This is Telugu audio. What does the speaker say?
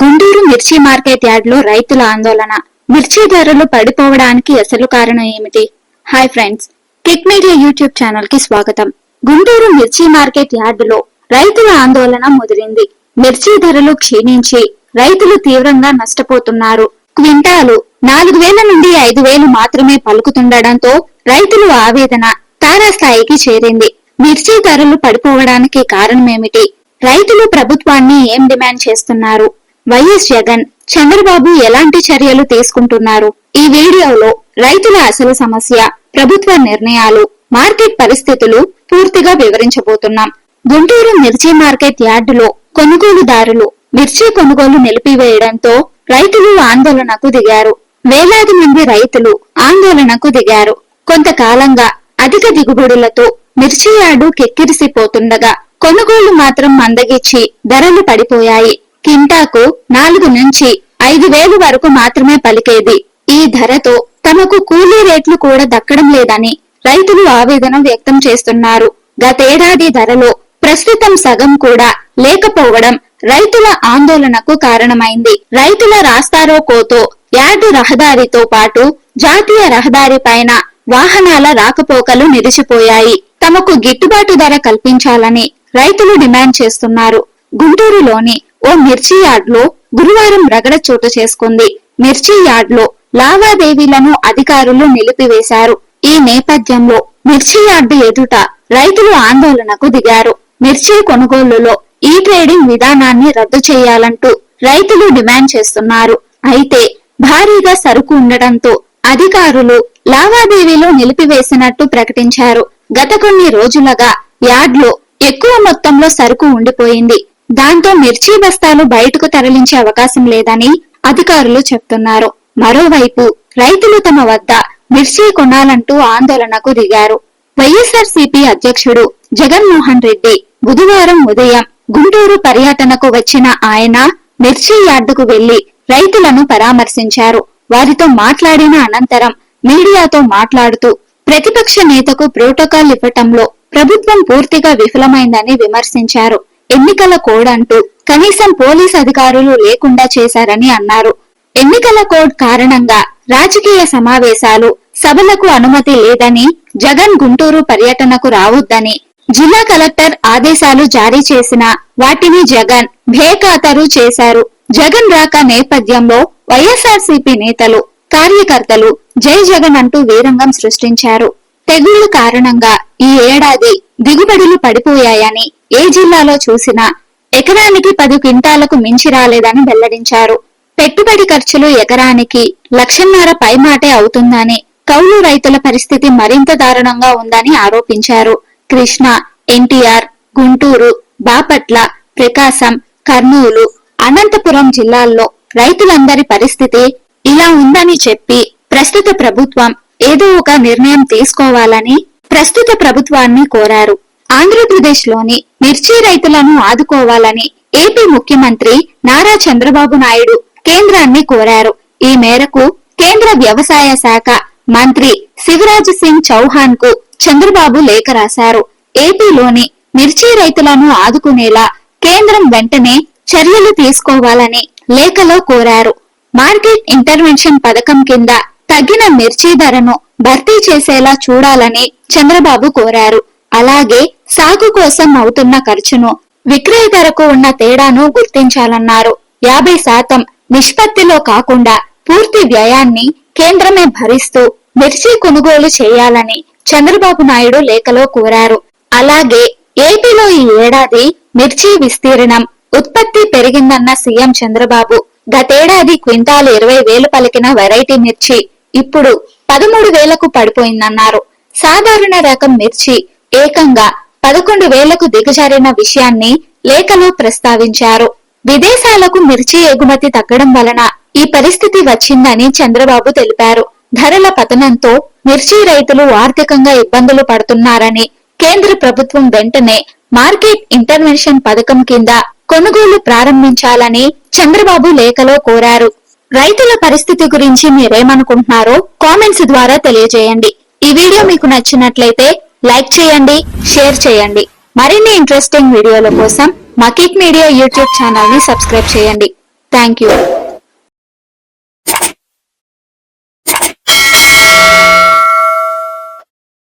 గుంటూరు మిర్చి మార్కెట్ యార్డ్ లో రైతుల ఆందోళన. మిర్చి ధరలు పడిపోవడానికి అసలు కారణం ఏమిటి? Hi friends, click media YouTube channel కి స్వాగతం. గుంటూరు మిర్చి మార్కెట్ యార్డ్ లో రైతుల ఆందోళన ముదిరింది. మిర్చి ధరలు క్షీణించి రైతులు తీవ్రంగా నష్టపోతున్నారు. క్వింటాలు 4,000 నుండి 5,000 మాత్రమే పలుకుతుండటంతో రైతుల ఆవేదన తారాస్థాయికి చేరింది. మిర్చి ధరలు పడిపోవడానికి కారణమేమిటి? రైతులు ప్రభుత్వాన్ని ఏం డిమాండ్ చేస్తున్నారు? వైఎస్ జగన్, చంద్రబాబు ఎలాంటి చర్యలు తీసుకుంటున్నారు? ఈ వీడియోలో రైతుల అసలు సమస్య, ప్రభుత్వ నిర్ణయాలు, మార్కెట్ పరిస్థితులు పూర్తిగా వివరించబోతున్నాం. గుంటూరు మిర్చి మార్కెట్ యార్డులో కొనుగోలుదారులు మిర్చి కొనుగోలు నిలిపివేయడంతో రైతులు ఆందోళనకు దిగారు. వేలాది మంది రైతులు ఆందోళనకు దిగారు. కొంతకాలంగా అధిక దిగుబడులతో మిర్చి యార్డు కెక్కిరిసిపోతుండగా కొనుగోలు మాత్రం మందగిచ్చి ధరలు పడిపోయాయి. కింటాకు 4 నుంచి 5,000 వరకు మాత్రమే పలికేది. ఈ ధరతో తమకు కూలీ రేట్లు కూడా దక్కడం లేదని రైతులు ఆవేదన వ్యక్తం చేస్తున్నారు. గతేడాది ధరలో ప్రస్తుతం సగం కూడా లేకపోవడం రైతుల ఆందోళనకు కారణమైంది. రైతుల రాస్తారోకోతో యార్డు రహదారితో పాటు జాతీయ రహదారి పైన వాహనాల రాకపోకలు నిలిచిపోయాయి. తమకు గిట్టుబాటు ధర కల్పించాలని రైతులు డిమాండ్ చేస్తున్నారు. గుంటూరులోని ఓ మిర్చి యార్డ్లో గురువారం రగడ చోటు చేసుకుంది. మిర్చి యార్డ్లో లావాదేవీలను అధికారులు నిలిపివేశారు. ఈ నేపథ్యంలో మిర్చి యార్డు ఎదుట రైతులు ఆందోళనకు దిగారు. మిర్చి కొనుగోలులో ఈ ట్రేడింగ్ విధానాన్ని రద్దు చేయాలంటూ రైతులు డిమాండ్ చేస్తున్నారు. అయితే భారీగా సరుకు ఉండటంతో అధికారులు లావాదేవీలు నిలిపివేసినట్టు ప్రకటించారు. గత కొన్ని రోజులుగా యార్డ్లో ఎక్కువ మొత్తంలో సరుకు ఉండిపోయింది. దాంతో మిర్చి బస్తాలు బయటకు తరలించే అవకాశం లేదని అధికారులు చెప్తున్నారు. మరోవైపు రైతులు తమ వద్ద మిర్చి కొనాలంటూ ఆందోళనకు దిగారు. వైఎస్ఆర్సీపీ అధ్యక్షుడు జగన్మోహన్ రెడ్డి బుధవారం ఉదయం గుంటూరు పర్యటనకు వచ్చిన ఆయన మిర్చి యార్డుకు వెళ్లి రైతులను పరామర్శించారు. వారితో మాట్లాడిన అనంతరం మీడియాతో మాట్లాడుతూ ప్రతిపక్ష నేతకు ప్రోటోకాల్ ఇవ్వటంలో ప్రభుత్వం పూర్తిగా విఫలమైందని విమర్శించారు. ఎన్నికల కోడ్ అంటూ కనీసం పోలీస్ అధికారులు లేకుండా చేశారని అన్నారు. ఎన్నికల కోడ్ కారణంగా రాజకీయ సమావేశాలు, సభలకు అనుమతి లేదని, జగన్ గుంటూరు పర్యటనకు రావద్దని జిల్లా కలెక్టర్ ఆదేశాలు జారీ చేసినా వాటిని జగన్ బేఖాతరు చేశారు. జగన్ రాక నేపథ్యంలో వైఎస్ఆర్సీపీ నేతలు, కార్యకర్తలు జై జగన్ అంటూ వీరంగం సృష్టించారు. తెగుళ్ల కారణంగా ఈ ఏడాది దిగుబడులు పడిపోయాయని, ఏ జిల్లాలో చూసినా ఎకరానికి 10 క్వింటాలకు మించి రాలేదని వెల్లడించారు. పెట్టుబడి ఖర్చులు ఎకరానికి 1,50,000 పైమాటే అవుతుందని, కౌలు రైతుల పరిస్థితి మరింత దారుణంగా ఉందని ఆరోపించారు. కృష్ణా, ఎన్టీఆర్, గుంటూరు, బాపట్ల, ప్రకాశం, కర్నూలు, అనంతపురం జిల్లాల్లో రైతులందరి పరిస్థితి ఇలా ఉందని చెప్పి ప్రస్తుత ప్రభుత్వం ఏదో ఒక నిర్ణయం తీసుకోవాలని ప్రస్తుత ప్రభుత్వాన్ని కోరారు. ఆంధ్రప్రదేశ్ లోని మిర్చి రైతులను ఆదుకోవాలని ఏపీ ముఖ్యమంత్రి నారా చంద్రబాబు నాయుడు కేంద్రాన్ని కోరారు. ఈ మేరకు కేంద్ర వ్యవసాయ శాఖ మంత్రి శివరాజ్ సింగ్ చౌహాన్ కు చంద్రబాబు లేఖ రాశారు. ఏపీలోని మిర్చి రైతులను ఆదుకునేలా కేంద్రం వెంటనే చర్యలు తీసుకోవాలని లేఖలో కోరారు. మార్కెట్ ఇంటర్వెన్షన్ పథకం కింద తగ్గిన మిర్చి ధరను భర్తీ చేసేలా చూడాలని చంద్రబాబు కోరారు. అలాగే సాగు కోసం అవుతున్న ఖర్చును, విక్రయ ధరకు ఉన్న తేడాను గుర్తించాలన్నారు. 50% నిష్పత్తిలో కాకుండా పూర్తి వ్యయాన్ని కేంద్రమే భరిస్తూ మిర్చి కొనుగోలు చేయాలని చంద్రబాబు నాయుడు లేఖలో కోరారు. అలాగే ఏపీలో ఈ ఏడాది మిర్చి విస్తీర్ణం, ఉత్పత్తి పెరిగిందన్న సీఎం చంద్రబాబు గతేడాది క్వింటాలు 20,000 పలికిన వెరైటీ మిర్చి ఇప్పుడు 13,000కు పడిపోయిందన్నారు. సాధారణ రకం మిర్చి ఏకంగా 11,000కు దిగజారిన విషయాన్ని లేఖలో ప్రస్తావించారు. విదేశాలకు మిర్చి ఎగుమతి తగ్గడం వలన ఈ పరిస్థితి వచ్చిందని చంద్రబాబు తెలిపారు. ధరల పతనంతో మిర్చి రైతులు ఆర్థికంగా ఇబ్బందులు పడుతున్నారని, కేంద్ర ప్రభుత్వం వెంటనే మార్కెట్ ఇంటర్వెన్షన్ పథకం కింద కొనుగోలు ప్రారంభించాలని చంద్రబాబు లేఖలో కోరారు. రైతుల పరిస్థితి గురించి మీరేమనుకుంటున్నారో కామెంట్స్ ద్వారా తెలియజేయండి. ఈ వీడియో మీకు నచ్చినట్లయితే లైక్ చేయండి, షేర్ చేయండి. మరిన్ని ఇంట్రెస్టింగ్ వీడియోల కోసం మా క్లిక్ మీడియా యూట్యూబ్ ఛానల్ ని సబ్స్క్రైబ్ చేయండి. Thank you.